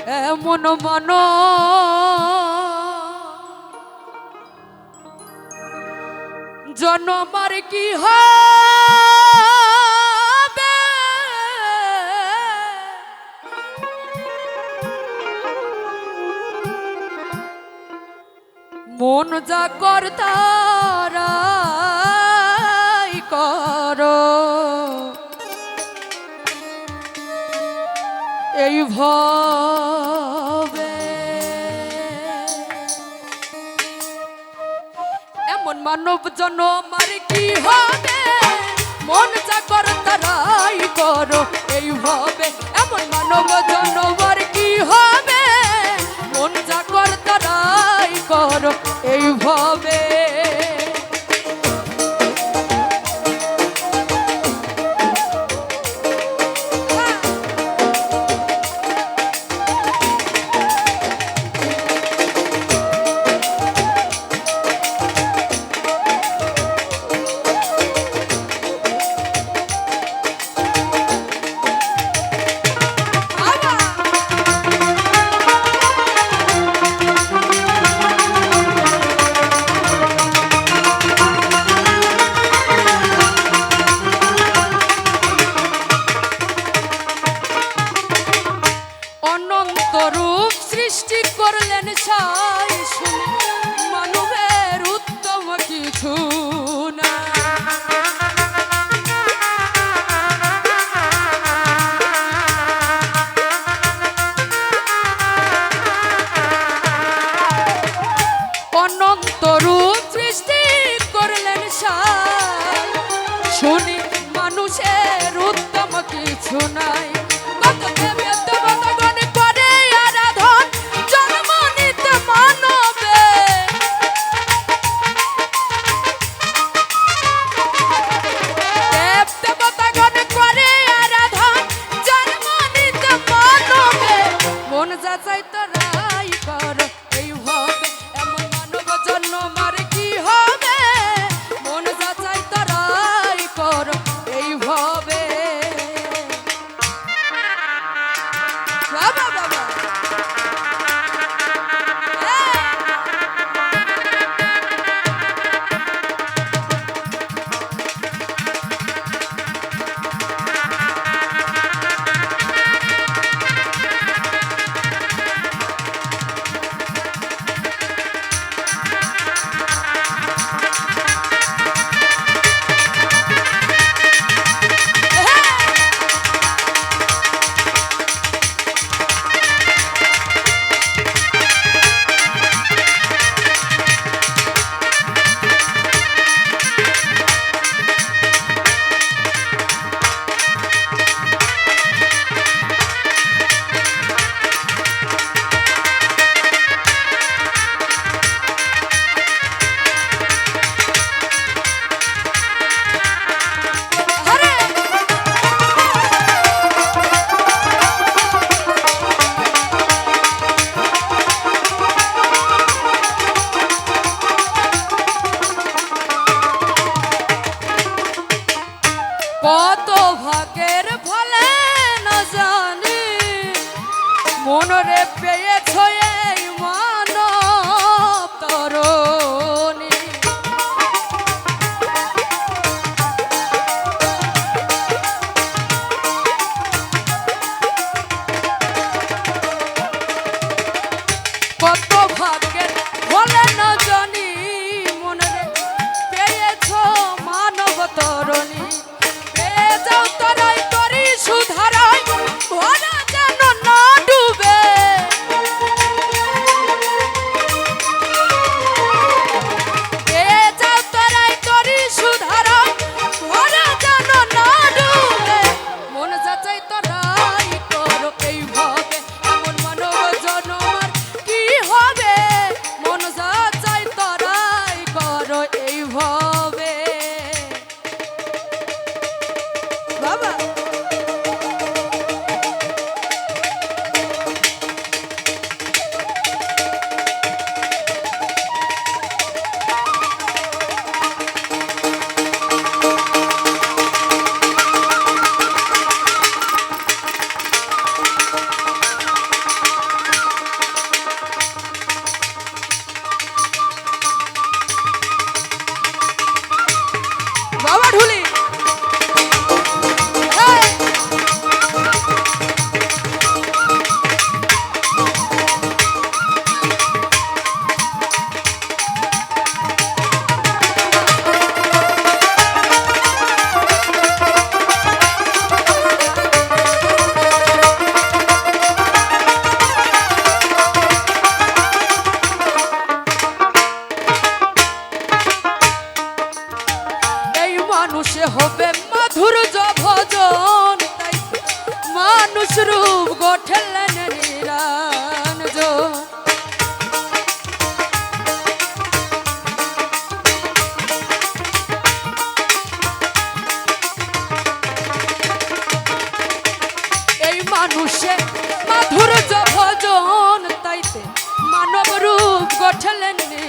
এমন মন জনমার কি হবে মন যা কর তারাই করো এই ভবে এমন মানব জনমার কি হবে মন যা কর তারাই করো এই ভবে এমন মানব জনমার কি হবে মন যা কর তারাই করো এই ভবে রূপ সৃষ্টি করলেন সাই শুনে মানবের উত্তম কিছু না অনন্ত রূপ সৃষ্টি করলেন সাই শুনি মানুষের উত্তম কিছু নাই কত দেবে কত ভাগের ফলে না জানি মনরে পেয়েছ এই মানব তরণী কত ভাগের ফলে না জানি মনরে পেয়েছ মানব তরণী সুধারায় ভরা যেন না ডুবে ঠেলে